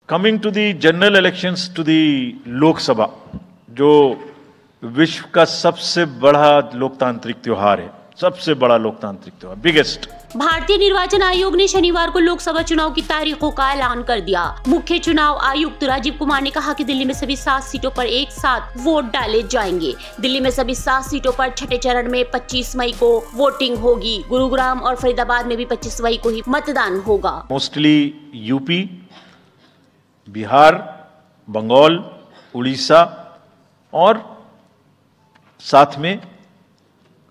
Coming to the general elections to the Lok Sabha, जो विश्व का सबसे बड़ा लोकतांत्रिक त्योहार है, सबसे बड़ा लोकतांत्रिक त्योहार, बिगेस्ट। भारतीय निर्वाचन आयोग ने शनिवार को लोकसभा चुनाव की तारीखों का ऐलान कर दिया। मुख्य चुनाव आयुक्त राजीव कुमार ने कहा कि दिल्ली में सभी 7 सीटों पर एक साथ वोट डाले जाएंगे। दिल्ली में सभी 7 सीटों पर छठे चरण में 25 मई को वोटिंग होगी। गुरुग्राम और फरीदाबाद में भी 25 मई को ही मतदान होगा। मोस्टली यूपी, बिहार, बंगाल, उड़ीसा और साथ में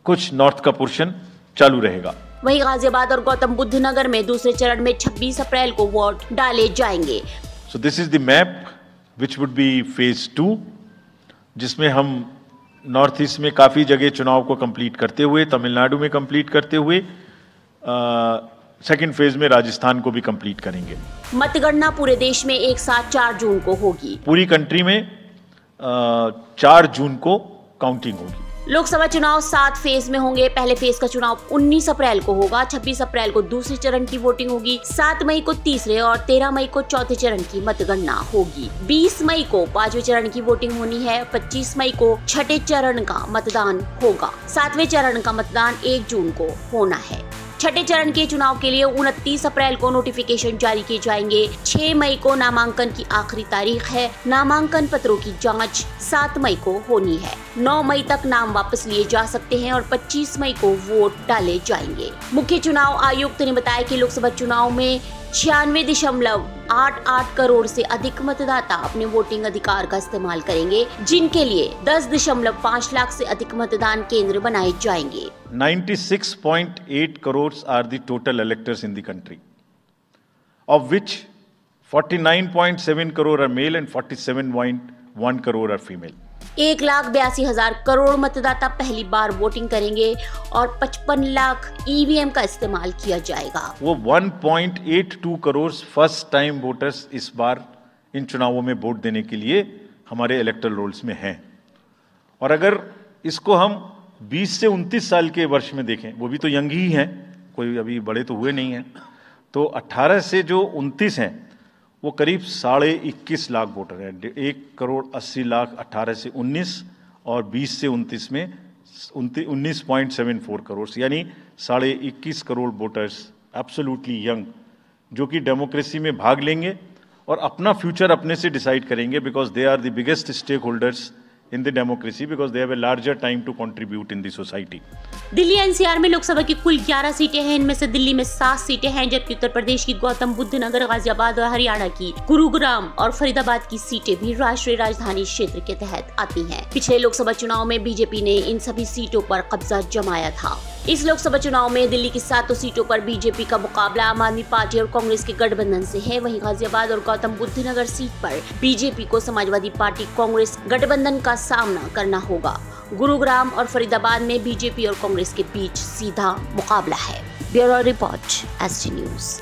कुछ नॉर्थ का पोर्शन चालू रहेगा। वहीं गाजियाबाद और गौतम बुद्ध नगर में दूसरे चरण में 26 अप्रैल को वोट डाले जाएंगे। So this is the map which would be phase 2, जिसमें हम नॉर्थ ईस्ट में काफी जगह चुनाव को कंप्लीट करते हुए, तमिलनाडु में कंप्लीट करते हुए सेकेंड फेज में राजस्थान को भी कंप्लीट करेंगे। मतगणना पूरे देश में एक साथ 4 जून को होगी। पूरी कंट्री में 4 जून को काउंटिंग होगी। लोकसभा चुनाव 7 फेज में होंगे। पहले फेज का चुनाव 19 अप्रैल को होगा। 26 अप्रैल को दूसरे चरण की वोटिंग होगी। 7 मई को तीसरे और 13 मई को चौथे चरण की मतगणना होगी। 20 मई को 5वें चरण की वोटिंग होनी है। 25 मई को छठे चरण का मतदान होगा। 7वें चरण का मतदान 1 जून को होना है। छठे चरण के चुनाव के लिए 29 अप्रैल को नोटिफिकेशन जारी किए जाएंगे। 6 मई को नामांकन की आखिरी तारीख है। नामांकन पत्रों की जांच 7 मई को होनी है। 9 मई तक नाम वापस लिए जा सकते हैं और 25 मई को वोट डाले जाएंगे। मुख्य चुनाव आयुक्त ने बताया कि लोकसभा चुनाव में 96.88 करोड़ से अधिक मतदाता अपने वोटिंग अधिकार का इस्तेमाल करेंगे, जिनके लिए 10.5 लाख से अधिक मतदान केंद्र बनाए जाएंगे। 96.8 crores are the total electors in the country, of which 49.7 crore are male and 47.1 crore are female. 1,82,000 crore मतदाता पहली बार वोटिंग करेंगे और 55 लाख ईवीएम का इस्तेमाल किया जाएगा। वो 1.82 करोड़ फर्स्ट टाइम वोटर्स इस बार इन चुनावों में वोट देने के लिए हमारे इलेक्टोरल रोल्स में हैं। और अगर इसको हम 20 से 29 साल के वर्ष में देखें, वो भी तो यंग ही हैं, कोई अभी बड़े तो हुए नहीं हैं, तो 18 से जो 29 हैं वो करीब 21.5 लाख वोटर हैं। 1,80,00,000 18 से 19 और 20 से 29 में 19.74 करोड़, यानी 21.5 करोड़ वोटर्स एब्सोल्युटली यंग, जो कि डेमोक्रेसी में भाग लेंगे और अपना फ्यूचर अपने से डिसाइड करेंगे, because they are the biggest stakeholders in the democracy because they have a larger time to contribute in the society. Delhi NCR में लोकसभा की कुल 11 सीटें हैं। इनमें से दिल्ली में 7 सीटें हैं, जबकि उत्तर प्रदेश की गौतम बुद्ध नगर, गाजियाबाद और हरियाणा की गुरुग्राम और फरीदाबाद की सीटें भी राष्ट्रीय राजधानी क्षेत्र के तहत आती हैं। पिछले लोकसभा चुनाव में बीजेपी ने इन सभी सीटों पर कब्जा जमाया था। इस लोकसभा चुनाव में दिल्ली की 7 सीटों पर बीजेपी का मुकाबला आम आदमी पार्टी और कांग्रेस के गठबंधन से है। वहीं गाजियाबाद और गौतम बुद्ध नगर सीट पर बीजेपी को समाजवादी पार्टी कांग्रेस गठबंधन का सामना करना होगा। गुरुग्राम और फरीदाबाद में बीजेपी और कांग्रेस के बीच सीधा मुकाबला है। Bureau report, ST news.